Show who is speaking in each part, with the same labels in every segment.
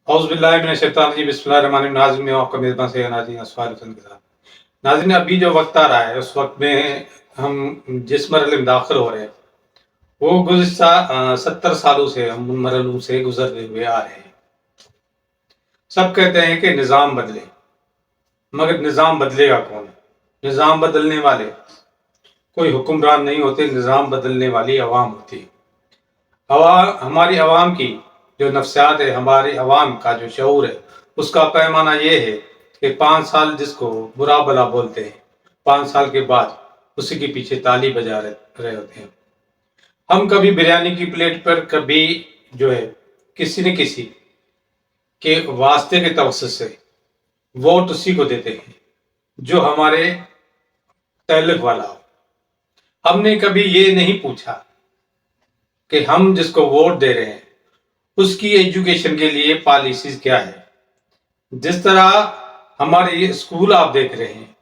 Speaker 1: औज़ बिल्लाहि मिनश शैतानिर रजीम बिस्मिल्लाहिर्रहमानिर्रहीम। नाज़रीन, मैं आपका मेज़बान सैयद नाज़रीन असफ़ार हुसैन के साथ। नाज़रीन, अभी जो वक्त आ रहा है उस वक्त में हम जिस मरहले में दाखिल हो रहे हैं वो गुज़िश्ता 70 सालों से हम उन मरहलों से गुजरते हुए आ रहे हैं। सब कहते हैं कि निज़ाम बदले, मगर निज़ाम बदलेगा कौन? निज़ाम बदलने वाले कोई हुक्मरान नहीं होते, निज़ाम बदलने वाली अवाम होती है। हमारी अवाम की जो नफ्सियात है, हमारी अवाम का जो शऊर है, उसका पैमाना ये है कि 5 साल जिसको बुरा भला बोलते हैं, 5 साल के बाद उसी के पीछे ताली बजा रहे होते हैं। हम कभी बिरयानी की प्लेट पर, कभी जो है किसी न किसी के वास्ते के तवस्सुत से वोट उसी को देते हैं जो हमारे तल्लुक वाला हो। हमने कभी ये नहीं पूछा कि हम जिसको वोट दे रहे हैं उसकी एजुकेशन के लिए पॉलिसीज क्या है। जिस तरह हमारे ये स्कूल आप देख रहे हैं,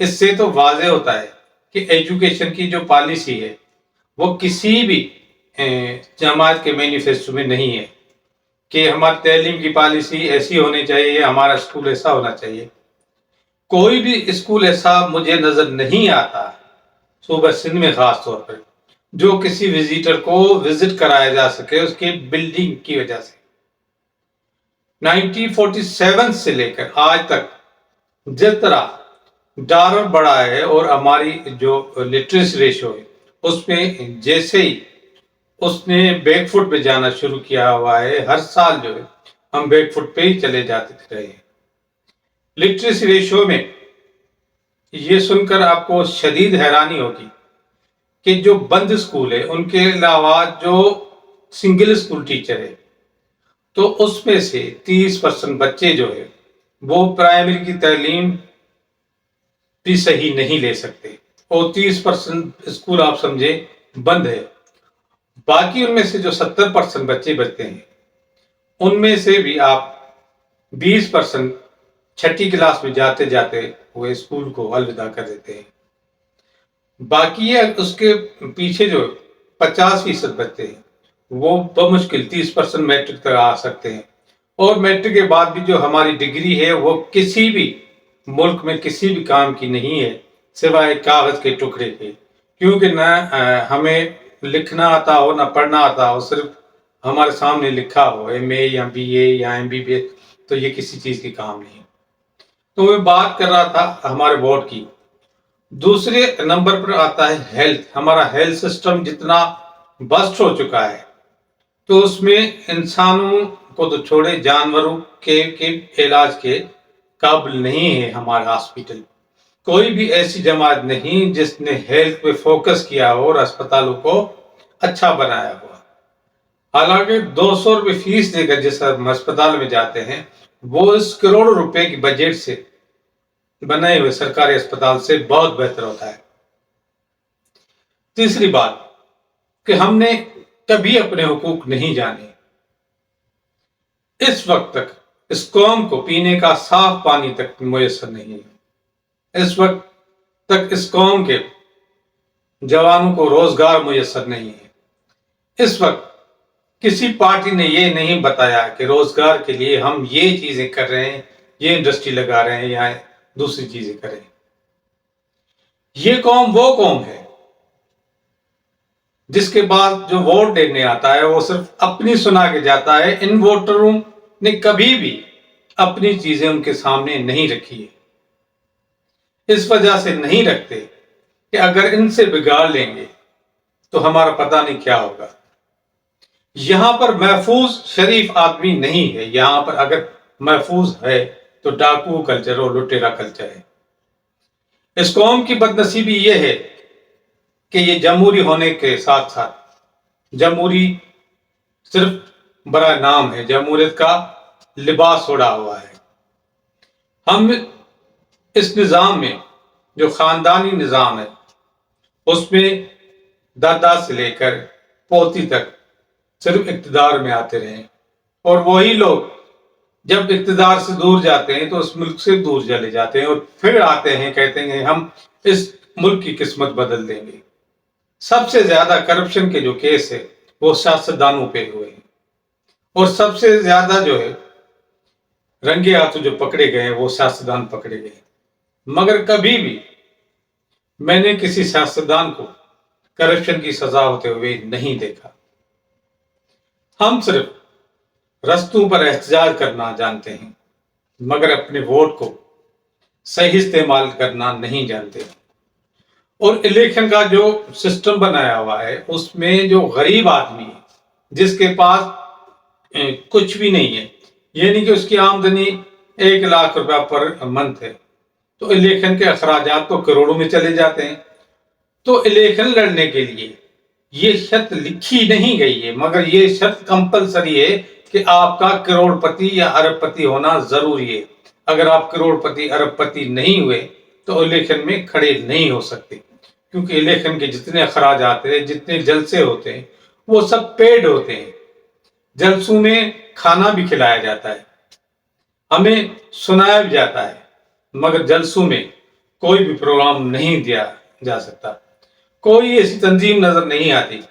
Speaker 1: इससे तो वाज़ेह होता है कि एजुकेशन की जो पॉलिसी है वो किसी भी जमात के मैनिफेस्टो में नहीं है कि हमारी तालीम की पॉलिसी ऐसी होनी चाहिए, हमारा स्कूल ऐसा होना चाहिए। कोई भी स्कूल ऐसा मुझे नज़र नहीं आता, सूबा सिंध में ख़ास तौर पर, जो किसी विजिटर को विजिट कराया जा सके उसकी बिल्डिंग की वजह से। 1947 से लेकर आज तक जिस तरह डॉलर बढ़ा है और हमारी जो लिटरेसी रेशो है उसमें जैसे ही उसने बैकफुट पे जाना शुरू किया हुआ है, हर साल जो है हम बैकफुट पे ही चले जाते रहे हैं। लिटरेसी रेशो में ये सुनकर आपको शदीद हैरानी होगी कि जो बंद स्कूल है उनके अलावा जो सिंगल स्कूल टीचर है, तो उसमें से 30% बच्चे जो है वो प्राइमरी की तालीम भी सही नहीं ले सकते और 30% स्कूल आप समझे बंद है। बाकी उनमें से जो 70% बच्चे बचते हैं उनमें से भी आप 20% छठी क्लास में जाते जाते हुए स्कूल को अलविदा कर देते हैं। बाकी है उसके पीछे जो 50% बच्चे हैं वो बमुश्किल 30% मैट्रिक तक आ सकते हैं और मैट्रिक के बाद भी जो हमारी डिग्री है वो किसी भी मुल्क में किसी भी काम की नहीं है सिवाय कागज के टुकड़े के, क्योंकि न हमें लिखना आता हो न पढ़ना आता हो, सिर्फ हमारे सामने लिखा हो MA या BA या MBBS, तो ये किसी चीज की काम नहीं। तो मैं बात कर रहा था हमारे बोर्ड की। दूसरे नंबर पर आता है हेल्थ। हमारा हेल्थ सिस्टम जितना बस्ट हो चुका है तो उसमें इंसानों को तो छोड़े जानवरों के इलाज के काबिल नहीं है हमारा हॉस्पिटल। कोई भी ऐसी जमात नहीं जिसने हेल्थ पे फोकस किया हो और अस्पतालों को अच्छा बनाया हुआ। हालांकि 200 रुपये फीस देकर जिस अस्पताल में जाते हैं वो इस करोड़ों रुपए की बजट से बनाए हुए सरकारी अस्पताल से बहुत बेहतर होता है। तीसरी बात कि हमने कभी अपने हुकूक नहीं जाने। इस वक्त तक इस कौम को पीने का साफ पानी तक मुयसर नहीं है। इस वक्त तक इस कौम के जवानों को रोजगार मुयसर नहीं है। इस वक्त किसी पार्टी ने ये नहीं बताया कि रोजगार के लिए हम ये चीजें कर रहे हैं, ये इंडस्ट्री लगा रहे हैं या दूसरी चीजें करें। ये कौम वो कौम है जिसके बाद जो वोट देने आता है वो सिर्फ अपनी सुना के जाता है। इन वोटरों ने कभी भी अपनी चीजें उनके सामने नहीं रखी है। इस वजह से नहीं रखते कि अगर इनसे बिगाड़ लेंगे तो हमारा पता नहीं क्या होगा। यहां पर महफूज शरीफ आदमी नहीं है। यहां पर अगर महफूज है तो डाकू कल्चर और लुटेरा कल्चर है। इस कौम की बदनसीबी यह है कि ये जमहूरी होने के साथ साथ जमहूरी सिर्फ बड़ा नाम है, जमहूरियत का लिबास ओढ़ा हुआ है। हम इस निज़ाम में जो खानदानी निज़ाम है उसमें दादा से लेकर पोती तक सिर्फ इक़्तिदार में आते रहे और वही लोग जब इक़्तिदार से दूर जाते हैं तो उस मुल्क से दूर चले जाते हैं और फिर आते हैं, कहते हैं हम इस मुल्क की किस्मत बदल देंगे। सबसे ज्यादा करप्शन के जो केस है वो सियासतदानों पे हुए हैं और सबसे ज्यादा जो है रंगे हाथों जो पकड़े गए वो सियासतदान पकड़े गए, मगर कभी भी मैंने किसी सियासतदान को करप्शन की सजा होते हुए नहीं देखा। हम सिर्फ रस्तों पर एहतजाज करना जानते हैं, मगर अपने वोट को सही इस्तेमाल करना नहीं जानते। और इलेक्शन का जो सिस्टम बनाया हुआ है उसमें जो गरीब आदमी है, जिसके पास कुछ भी नहीं है, ये नहीं कि उसकी आमदनी 1 लाख रुपया पर मंथ है, तो इलेक्शन के अखराजात तो करोड़ों में चले जाते हैं। तो इलेक्शन लड़ने के लिए ये शर्त लिखी नहीं गई है, मगर ये शर्त कंपलसरी है कि आपका करोड़पति या अरबपति होना जरूरी है। अगर आप करोड़पति अरबपति नहीं हुए तो इलेक्शन में खड़े नहीं हो सकते, क्योंकि इलेक्शन के जितने अखराज आते हैं, जितने जलसे होते हैं, वो सब पेड होते हैं। जलसों में खाना भी खिलाया जाता है, हमें सुनाया भी जाता है, मगर जलसों में कोई भी प्रोग्राम नहीं दिया जा सकता। कोई ऐसी तंजीम नजर नहीं आती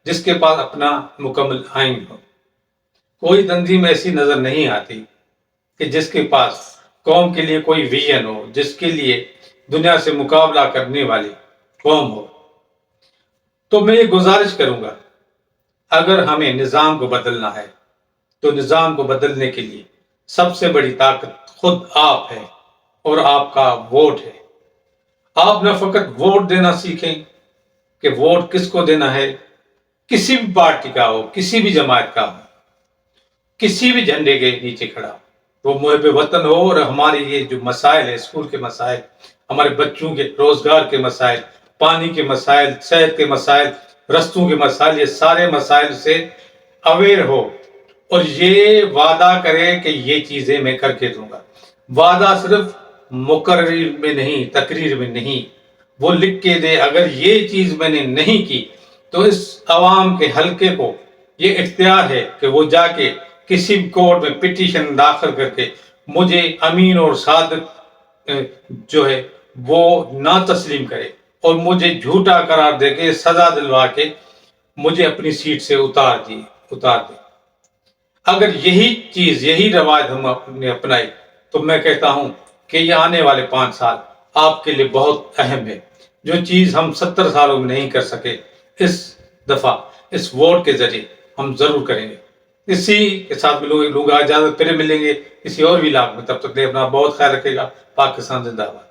Speaker 1: जिसके पास अपना मुकम्मल आइन हो। कोई तंजीम ऐसी नजर नहीं आती कि जिसके पास कौम के लिए कोई विजन हो, जिसके लिए दुनिया से मुकाबला करने वाली कौम हो। तो मैं ये गुजारिश करूंगा, अगर हमें निज़ाम को बदलना है तो निज़ाम को बदलने के लिए सबसे बड़ी ताकत खुद आप है और आपका वोट है। आप न फकत वोट देना सीखें कि वोट किसको देना है, किसी भी पार्टी का हो, किसी भी जमात का हो, किसी भी झंडे के नीचे खड़ा हो, वो मुहब्ब वतन हो और हमारे ये जो मसाइल है, स्कूल के मसाइल, हमारे बच्चों के रोजगार के मसाइल, पानी के मसाइल, सेहत के मसाइल, रस्तों के मसाइल, ये सारे मसाइल से अवेयर हो और ये वादा करे कि ये चीजें मैं करके दूंगा। वादा सिर्फ मुकर्रर में नहीं, तकरीर में नहीं, वो लिख के दे, अगर ये चीज मैंने नहीं की तो इस अवाम के हल्के को ये इख्तियार है कि वो जाके किसी भी कोर्ट में पिटीशन दाखिल करके मुझे अमीन और सादिक जो है वो ना तस्लीम करे और मुझे झूठा करार दे के सजा दिलवा के मुझे अपनी सीट से उतार दे। अगर यही चीज, यही रवाज हमने अपनाई तो मैं कहता हूं कि ये आने वाले 5 साल आपके लिए बहुत अहम है। जो चीज हम 70 सालों में नहीं कर सके, इस दफा इस वोट के जरिए हम जरूर करेंगे। इसी के साथ लूंगा इजाजत, फिर मिलेंगे किसी और व्लॉग में। तब तक अपना बहुत ख्याल रखेगा। पाकिस्तान जिंदाबाद।